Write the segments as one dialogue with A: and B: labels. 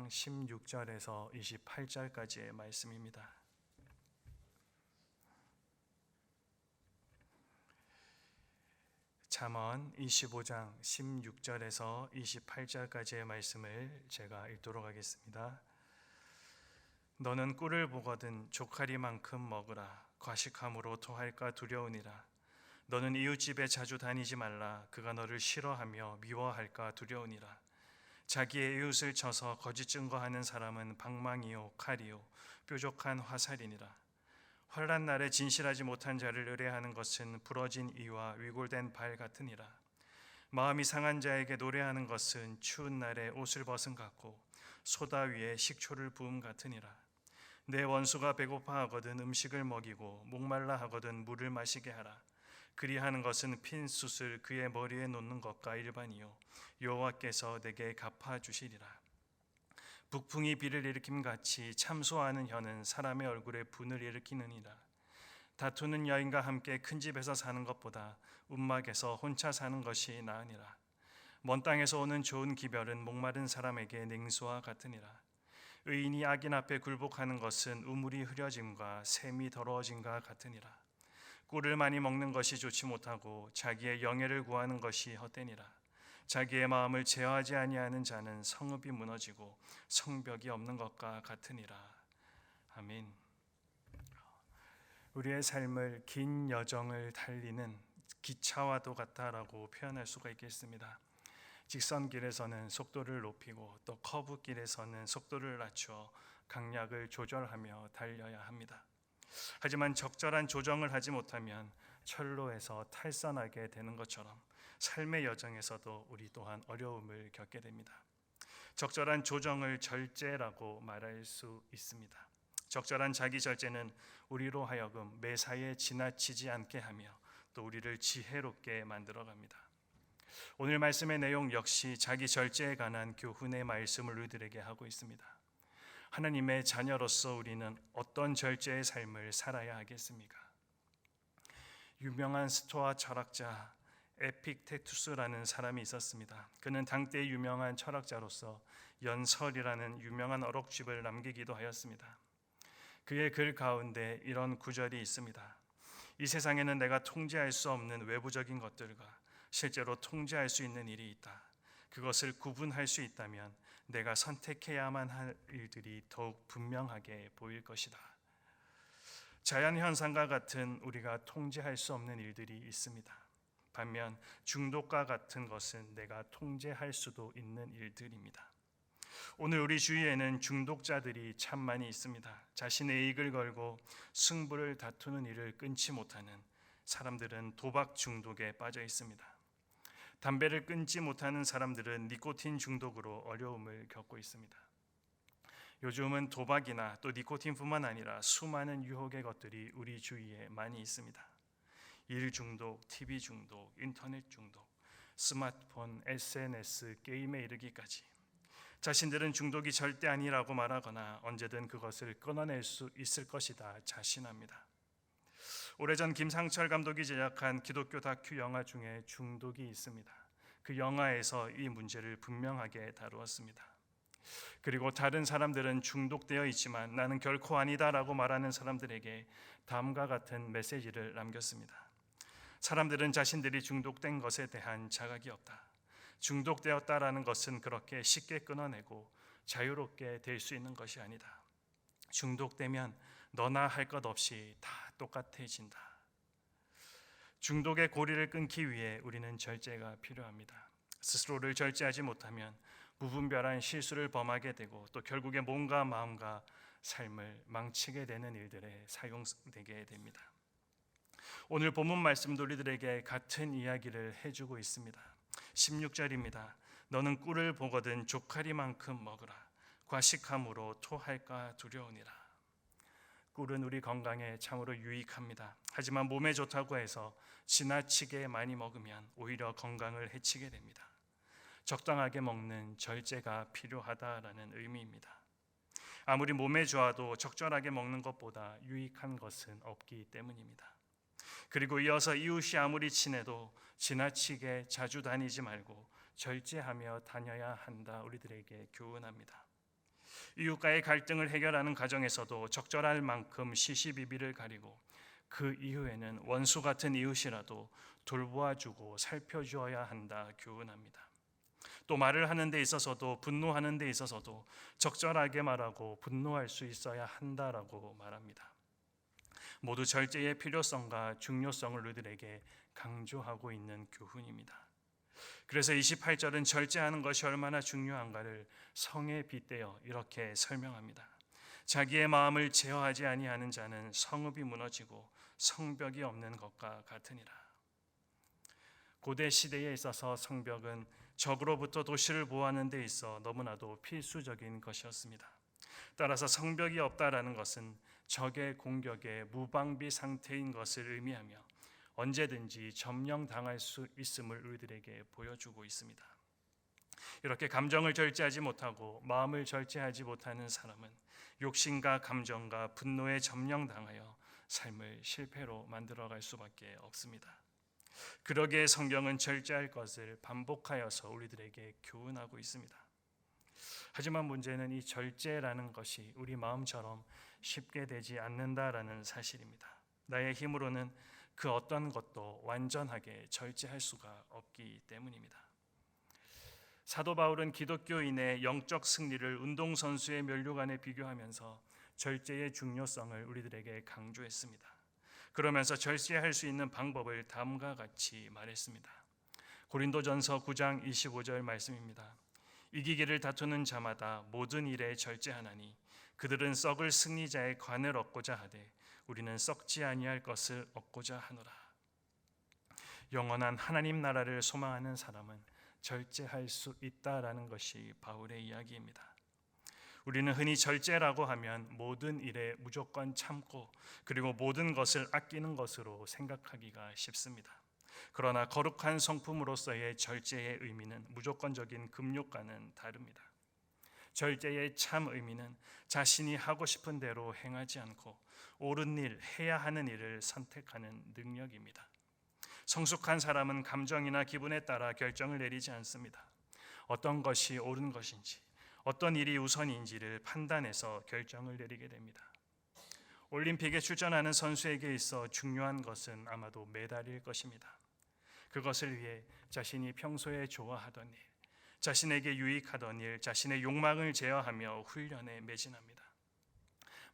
A: 25장 16절에서 28절까지의 말씀입니다. 잠언 25장 16절에서 28절까지의 말씀을 제가 읽도록 하겠습니다. 너는 꿀을 보거든 조카리만큼 먹으라. 과식함으로 토할까 두려우니라. 너는 이웃집에 자주 다니지 말라. 그가 너를 싫어하며 미워할까 두려우니라. 자기의 이웃을 쳐서 거짓 증거하는 사람은 방망이요 칼이요 뾰족한 화살이니라. 환난 날에 진실하지 못한 자를 의뢰하는 것은 부러진 이와 위골된 발 같으니라. 마음이 상한 자에게 노래하는 것은 추운 날에 옷을 벗은 같고 소다 위에 식초를 부음 같으니라. 내 원수가 배고파하거든 음식을 먹이고 목말라 하거든 물을 마시게 하라. 그리하는 것은 핀 숯을 그의 머리에 놓는 것과 일반이요 여호와께서 내게 갚아주시리라. 북풍이 비를 일으킴같이 참소하는 혀는 사람의 얼굴에 분을 일으키느니라. 다투는 여인과 함께 큰 집에서 사는 것보다 움막에서 혼자 사는 것이 나으니라. 먼 땅에서 오는 좋은 기별은 목마른 사람에게 냉수와 같으니라. 의인이 악인 앞에 굴복하는 것은 우물이 흐려짐과 샘이 더러워짐과 같으니라. 꿀을 많이 먹는 것이 좋지 못하고 자기의 영예를 구하는 것이 헛되니라. 자기의 마음을 제어하지 아니하는 자는 성읍이 무너지고 성벽이 없는 것과 같으니라. 아멘. 우리의 삶을 긴 여정을 달리는 기차와도 같다라고 표현할 수가 있겠습니다. 직선길에서는 속도를 높이고 또 커브길에서는 속도를 낮추어 강약을 조절하며 달려야 합니다. 하지만 적절한 조정을 하지 못하면 철로에서 탈선하게 되는 것처럼 삶의 여정에서도 우리 또한 어려움을 겪게 됩니다. 적절한 조정을 절제라고 말할 수 있습니다. 적절한 자기 절제는 우리로 하여금 매사에 지나치지 않게 하며 또 우리를 지혜롭게 만들어갑니다. 오늘 말씀의 내용 역시 자기 절제에 관한 교훈의 말씀을 우리들에게 하고 있습니다. 하나님의 자녀로서 우리는 어떤 절제의 삶을 살아야 하겠습니까? 유명한 스토아 철학자 에픽테투스라는 사람이 있었습니다. 그는 당대의 유명한 철학자로서 연설이라는 유명한 어록집을 남기기도 하였습니다. 그의 글 가운데 이런 구절이 있습니다. 이 세상에는 내가 통제할 수 없는 외부적인 것들과 실제로 통제할 수 있는 일이 있다. 그것을 구분할 수 있다면 내가 선택해야만 할 일들이 더욱 분명하게 보일 것이다. 자연현상과 같은 우리가 통제할 수 없는 일들이 있습니다. 반면 중독과 같은 것은 내가 통제할 수도 있는 일들입니다. 오늘 우리 주위에는 중독자들이 참 많이 있습니다. 자신의 이익을 걸고 승부를 다투는 일을 끊지 못하는 사람들은 도박 중독에 빠져 있습니다. 담배를 끊지 못하는 사람들은 니코틴 중독으로 어려움을 겪고 있습니다. 요즘은 도박이나 또 니코틴뿐만 아니라 수많은 유혹의 것들이 우리 주위에 많이 있습니다. 일 중독, TV 중독, 인터넷 중독, 스마트폰, SNS, 게임에 이르기까지 자신들은 중독이 절대 아니라고 말하거나 언제든 그것을 끊어낼 수 있을 것이다 자신합니다. 오래전 김상철 감독이 제작한 기독교 다큐 영화 중에 중독이 있습니다. 그 영화에서 이 문제를 분명하게 다루었습니다. 그리고 다른 사람들은 중독되어 있지만 나는 결코 아니다라고 말하는 사람들에게 다음과 같은 메시지를 남겼습니다. 사람들은 자신들이 중독된 것에 대한 자각이 없다. 중독되었다라는 것은 그렇게 쉽게 끊어내고 자유롭게 될 수 있는 것이 아니다. 중독되면 너나 할 것 없이 다 똑같아진다. 중독의 고리를 끊기 위해 우리는 절제가 필요합니다. 스스로를 절제하지 못하면 무분별한 실수를 범하게 되고 또 결국에 몸과 마음과 삶을 망치게 되는 일들에 사용되게 됩니다. 오늘 본문 말씀도 우리들에게 같은 이야기를 해주고 있습니다. 16절입니다. 너는 꿀을 보거든 조카리만큼 먹으라. 과식함으로 토할까 두려우니라. 꿀은 우리 건강에 참으로 유익합니다. 하지만 몸에 좋다고 해서 지나치게 많이 먹으면 오히려 건강을 해치게 됩니다. 적당하게 먹는 절제가 필요하다라는 의미입니다. 아무리 몸에 좋아도 적절하게 먹는 것보다 유익한 것은 없기 때문입니다. 그리고 이어서 이웃이 아무리 친해도 지나치게 자주 다니지 말고 절제하며 다녀야 한다 우리들에게 교훈합니다. 이웃과의 갈등을 해결하는 과정에서도 적절할 만큼 시시비비를 가리고 그 이후에는 원수 같은 이웃이라도 돌보아주고 살펴주어야 한다 교훈합니다. 또 말을 하는 데 있어서도 분노하는 데 있어서도 적절하게 말하고 분노할 수 있어야 한다라고 말합니다. 모두 절제의 필요성과 중요성을 우리들에게 강조하고 있는 교훈입니다. 그래서 28절은 절제하는 것이 얼마나 중요한가를 성에 빗대어 이렇게 설명합니다. 자기의 마음을 제어하지 아니하는 자는 성읍이 무너지고 성벽이 없는 것과 같으니라. 고대 시대에 있어서 성벽은 적으로부터 도시를 보호하는 데 있어 너무나도 필수적인 것이었습니다. 따라서 성벽이 없다라는 것은 적의 공격에 무방비 상태인 것을 의미하며 언제든지 점령당할 수 있음을 우리들에게 보여주고 있습니다. 이렇게 감정을 절제하지 못하고 마음을 절제하지 못하는 사람은 욕심과 감정과 분노에 점령당하여 삶을 실패로 만들어갈 수밖에 없습니다. 그러기에 성경은 절제할 것을 반복하여서 우리들에게 교훈하고 있습니다. 하지만 문제는 이 절제라는 것이 우리 마음처럼 쉽게 되지 않는다라는 사실입니다. 나의 힘으로는 그 어떤 것도 완전하게 절제할 수가 없기 때문입니다. 사도 바울은 기독교인의 영적 승리를 운동선수의 면류관에 비교하면서 절제의 중요성을 우리들에게 강조했습니다. 그러면서 절제할 수 있는 방법을 다음과 같이 말했습니다. 고린도전서 9장 25절 말씀입니다. 이기기를 다투는 자마다 모든 일에 절제하나니 그들은 썩을 승리자의 관을 얻고자 하되 우리는 썩지 아니할 것을 얻고자 하노라. 영원한 하나님 나라를 소망하는 사람은 절제할 수 있다라는 것이 바울의 이야기입니다. 우리는 흔히 절제라고 하면 모든 일에 무조건 참고 그리고 모든 것을 아끼는 것으로 생각하기가 쉽습니다. 그러나 거룩한 성품으로서의 절제의 의미는 무조건적인 금욕과는 다릅니다. 절제의 참 의미는 자신이 하고 싶은 대로 행하지 않고 옳은 일, 해야 하는 일을 선택하는 능력입니다. 성숙한 사람은 감정이나 기분에 따라 결정을 내리지 않습니다. 어떤 것이 옳은 것인지, 어떤 일이 우선인지를 판단해서 결정을 내리게 됩니다. 올림픽에 출전하는 선수에게 있어 중요한 것은 아마도 메달일 것입니다. 그것을 위해 자신이 평소에 좋아하던 일, 자신에게 유익하던 일, 자신의 욕망을 제어하며 훈련에 매진합니다.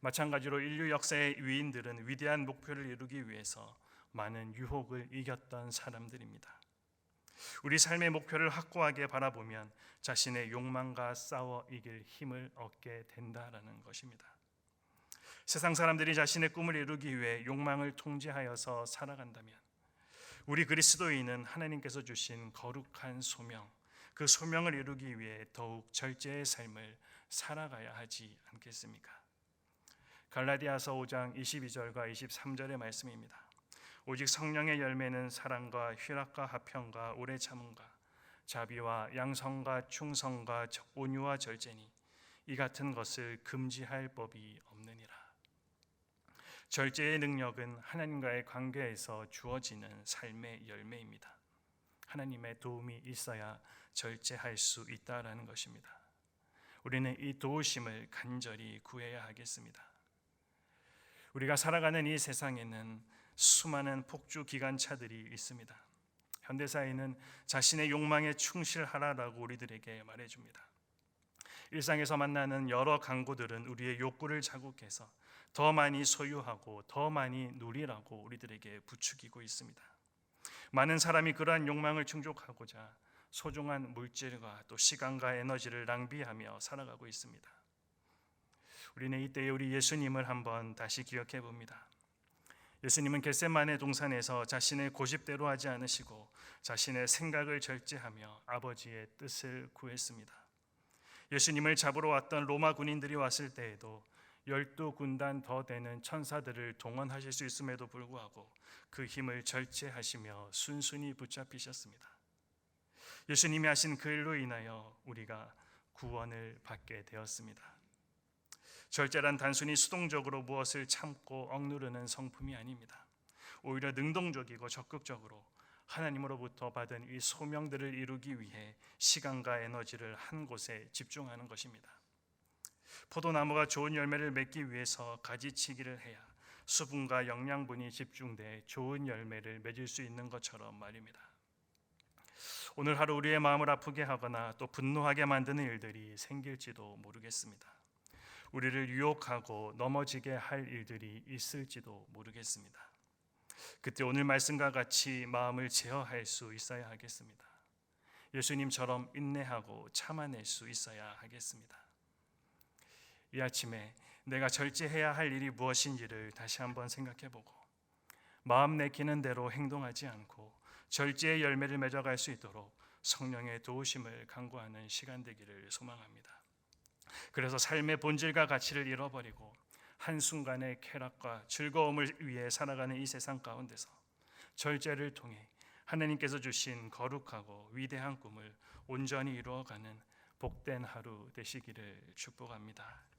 A: 마찬가지로 인류 역사의 위인들은 위대한 목표를 이루기 위해서 많은 유혹을 이겼던 사람들입니다. 우리 삶의 목표를 확고하게 바라보면 자신의 욕망과 싸워 이길 힘을 얻게 된다라는 것입니다. 세상 사람들이 자신의 꿈을 이루기 위해 욕망을 통제하여서 살아간다면 우리 그리스도인은 하나님께서 주신 거룩한 소명, 그 소명을 이루기 위해 더욱 절제의 삶을 살아가야 하지 않겠습니까? 갈라디아서 5장 22절과 23절의 말씀입니다. 오직 성령의 열매는 사랑과 희락과 화평과 오래 참음과 자비와 양성과 충성과 온유와 절제니 이 같은 것을 금지할 법이 없느니라. 절제의 능력은 하나님과의 관계에서 주어지는 삶의 열매입니다. 하나님의 도움이 있어야 절제할 수 있다라는 것입니다. 우리는 이 도우심을 간절히 구해야 하겠습니다. 우리가 살아가는 이 세상에는 수많은 폭주 기관차들이 있습니다. 현대사회는 자신의 욕망에 충실하라라고 우리들에게 말해줍니다. 일상에서 만나는 여러 광고들은 우리의 욕구를 자극해서 더 많이 소유하고 더 많이 누리라고 우리들에게 부추기고 있습니다. 많은 사람이 그러한 욕망을 충족하고자 소중한 물질과 또 시간과 에너지를 낭비하며 살아가고 있습니다. 우리는 이때에 우리 예수님을 한번 다시 기억해 봅니다. 예수님은 겟세마네 동산에서 자신의 고집대로 하지 않으시고 자신의 생각을 절제하며 아버지의 뜻을 구했습니다. 예수님을 잡으러 왔던 로마 군인들이 왔을 때에도 12군단 더 되는 천사들을 동원하실 수 있음에도 불구하고 그 힘을 절제하시며 순순히 붙잡히셨습니다. 예수님이 하신 그 일로 인하여 우리가 구원을 받게 되었습니다. 절제란 단순히 수동적으로 무엇을 참고 억누르는 성품이 아닙니다. 오히려 능동적이고 적극적으로 하나님으로부터 받은 이 소명들을 이루기 위해 시간과 에너지를 한 곳에 집중하는 것입니다. 포도나무가 좋은 열매를 맺기 위해서 가지치기를 해야 수분과 영양분이 집중돼 좋은 열매를 맺을 수 있는 것처럼 말입니다. 오늘 하루 우리의 마음을 아프게 하거나 또 분노하게 만드는 일들이 생길지도 모르겠습니다. 우리를 유혹하고 넘어지게 할 일들이 있을지도 모르겠습니다. 그때 오늘 말씀과 같이 마음을 제어할 수 있어야 하겠습니다. 예수님처럼 인내하고 참아낼 수 있어야 하겠습니다. 이 아침에 내가 절제해야 할 일이 무엇인지를 다시 한번 생각해보고 마음 내키는 대로 행동하지 않고 절제의 열매를 맺어갈 수 있도록 성령의 도우심을 간구하는 시간 되기를 소망합니다. 그래서 삶의 본질과 가치를 잃어버리고 한순간의 쾌락과 즐거움을 위해 살아가는 이 세상 가운데서 절제를 통해 하나님께서 주신 거룩하고 위대한 꿈을 온전히 이루어가는 복된 하루 되시기를 축복합니다.